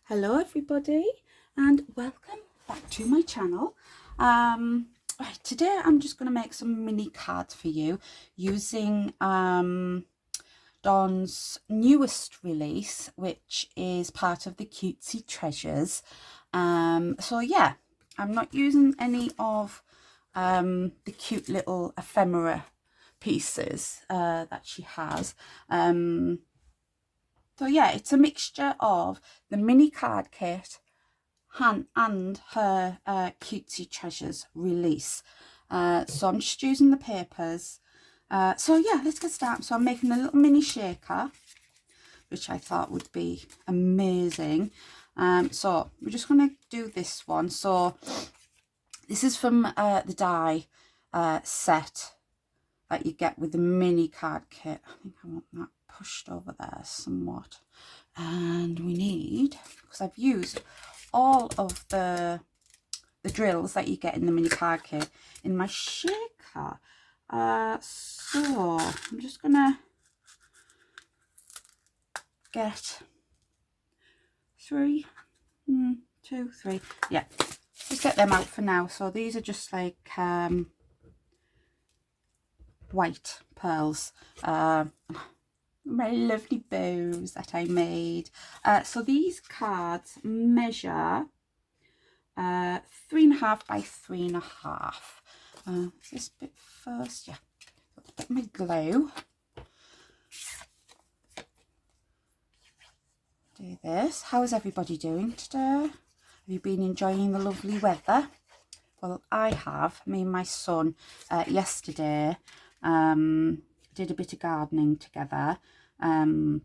Hello everybody and welcome back to my channel. Right, today I'm just going to make some mini cards for you using Dawn's newest release, which is part of the Cutesy Treasures. So yeah, I'm not using any of the cute little ephemera pieces that she has. So yeah, it's a mixture of the mini card kit and her Cutesy Treasures release. So I'm just using the papers. So yeah, let's get started. So I'm making a little mini shaker, which I thought would be amazing. So we're just going to do this one. So this is from the die set that you get with the mini card kit. I think I want that pushed over there somewhat. And we need, because I've used all of the drills that you get in the mini card kit in my shaker. So I'm just gonna get 3, 2, 3. Yeah, just get them out for now. So these are just like white pearls. My lovely bows that I made. So these cards measure 3.5 by 3.5. This bit first, yeah. Get my glue. Do this. How is everybody doing today? Have you been enjoying the lovely weather? Well, I have. Me and my son yesterday did a bit of gardening together. I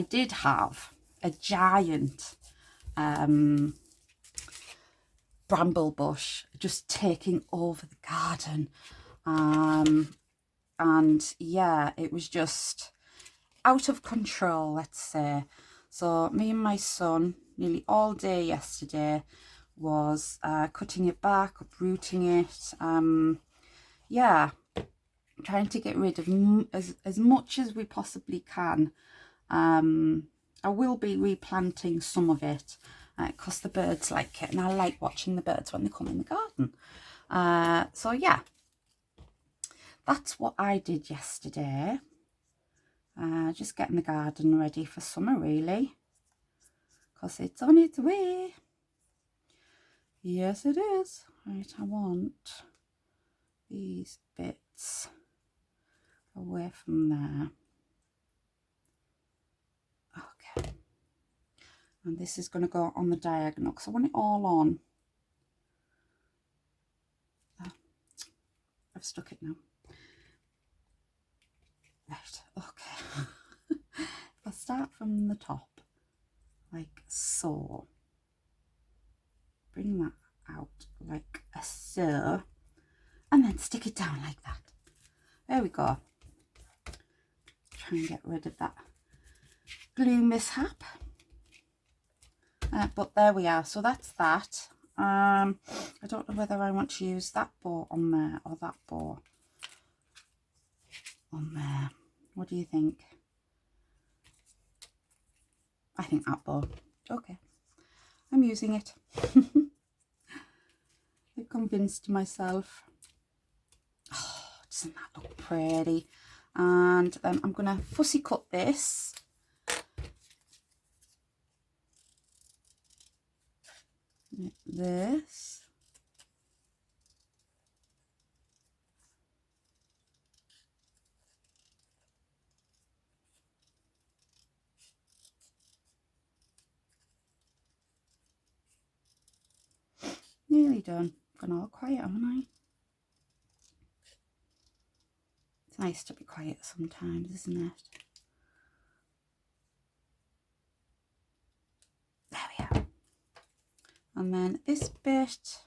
did have a giant bramble bush just taking over the garden, and yeah, it was just out of control, let's say. So me and my son nearly all day yesterday was cutting it back, uprooting it, yeah, trying to get rid of as much as we possibly can. I will be replanting some of it because the birds like it, and I like watching the birds when they come in the garden. So yeah, that's what I did yesterday. Just getting the garden ready for summer, really, because it's on its way. Yes, it is. Right, I want these bits away from there. Okay. And this is going to go on the diagonal because I want it all on. I've stuck it now. Right, okay. If I start from the top, like so, bring that out like so, and then stick it down like that. There we go. Try and get rid of that glue mishap. But there we are. So that's that. I don't know whether I want to use that bow on there or that bow on there. What do you think? I think that bow. Okay, I'm using it. I've convinced myself. Oh, doesn't that look pretty? And then I'm going to fussy cut this. Like this. Nearly done. Gone all quiet, haven't I? It's nice to be quiet sometimes, isn't it? There we are. And then this bit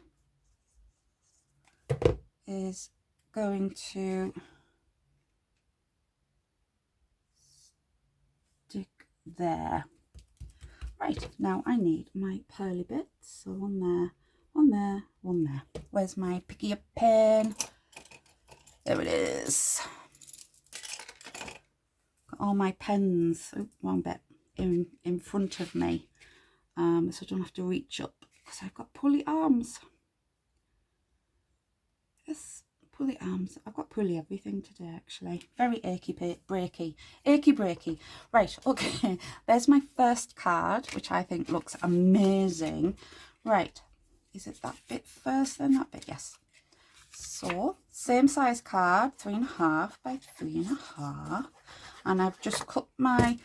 is going to stick there. Right, now I need my pearly bits. So one there, one there, one there. Where's my picky up pen? There it is. Got all my pens, wrong bit, in front of me. so I don't have to reach up because I've got pulley arms. Yes, pulley arms. I've got pulley everything today, actually. Very achy breaky. Right, okay. There's my first card, which I think looks amazing. Right, is it that bit first, then that bit? Yes. So, same size card, 3.5 by 3.5. And I've just cut my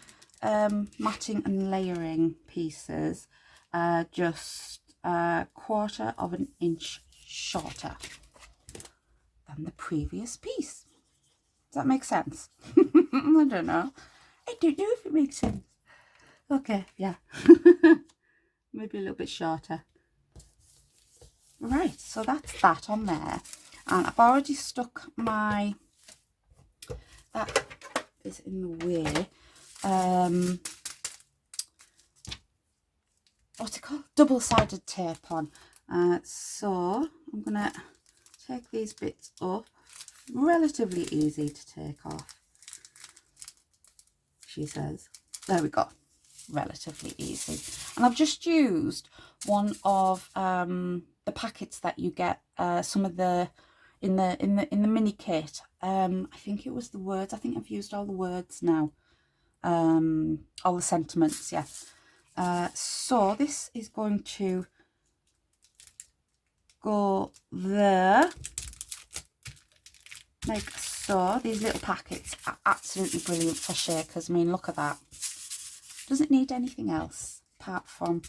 matting and layering pieces just 1/4 of an inch shorter than the previous piece. Does that make sense? I don't know. I don't know if it makes sense. Okay, yeah. Maybe a little bit shorter. Right, so that's that on there. And I've already stuck my, that is in the way, what's it called? Double-sided tape on. So I'm going to take these bits up. Relatively easy to take off, she says. There we go. Relatively easy. And I've just used one of the packets that you get, some of the in the mini kit. I think it was the words. I think I've used all the words now. All the sentiments, yeah. So this is going to go there, like so. These little packets are absolutely brilliant for shakers. I mean, look at that. Doesn't need anything else apart from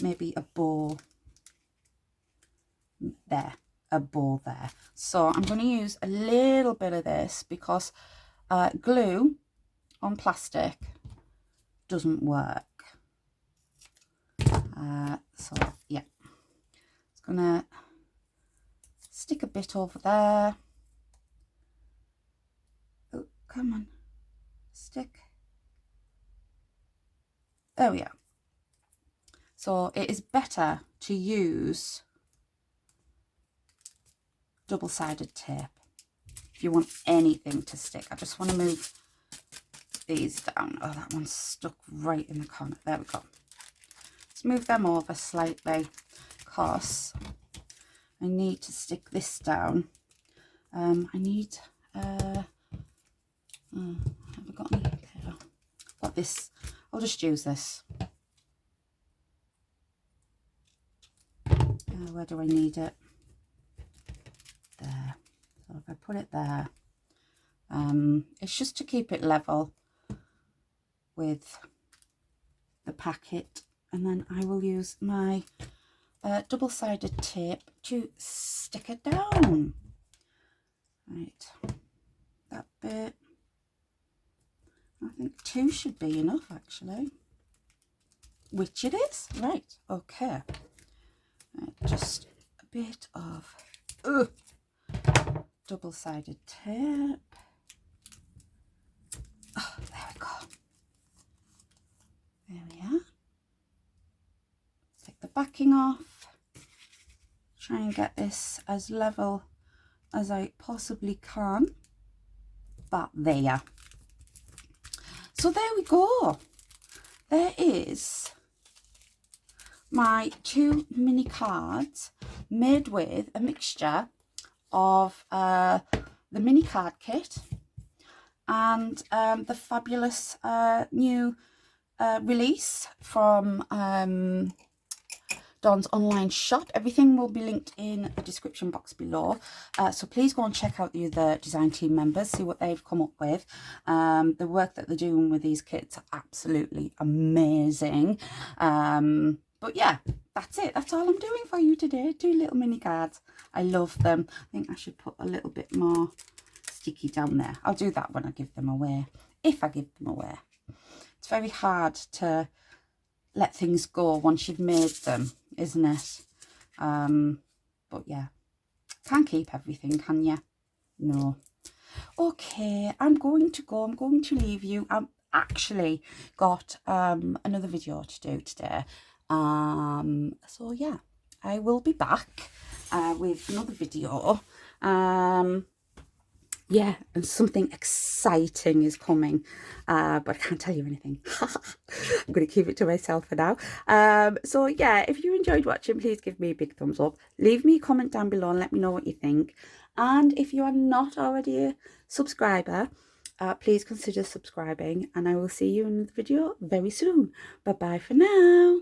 maybe a bow there, a bow there. So I'm going to use a little bit of this because glue on plastic doesn't work. So yeah, it's gonna stick a bit over there. Oh, come on, stick. There we are. So it is better to use double-sided tape if you want anything to stick. I just want to move these down. Oh, that one's stuck right in the corner. There we go. Let's move them over slightly because I need to stick this down. I need, have I got any? Okay, got this. I'll just use this. Where do I need it? There. So if I put it there, it's just to keep it level with the packet, and then I will use my double-sided tape to stick it down. Right, that bit. I think 2 should be enough, actually, which it is. Right, okay. Right, just a bit of double-sided tape. Oh, there we go. There we are. Take the backing off. Try and get this as level as I possibly can. But there. So there we go. There is my 2 mini cards made with a mixture of the mini card kit and the fabulous new release from Dawn's online shop. Everything will be linked in the description box below, so please go and check out the other design team members, see what they've come up with. The work that they're doing with these kits are absolutely amazing. But yeah, that's it. That's all I'm doing for you today. 2 little mini cards. I love them. I think I should put a little bit more sticky down there. I'll do that when I give them away, if I give them away. It's very hard to let things go once you've made them, isn't it? But yeah, can't keep everything, can you? No. Okay, I'm going to go. I'm going to leave you. I've actually got another video to do today. So yeah, I will be back with another video. yeah, and something exciting is coming, but I can't tell you anything. I'm going to keep it to myself for now. So yeah, if you enjoyed watching, please give me a big thumbs up. Leave me a comment down below and let me know what you think. And if you are not already a subscriber, please consider subscribing, and I will see you in the video very soon. Bye bye for now.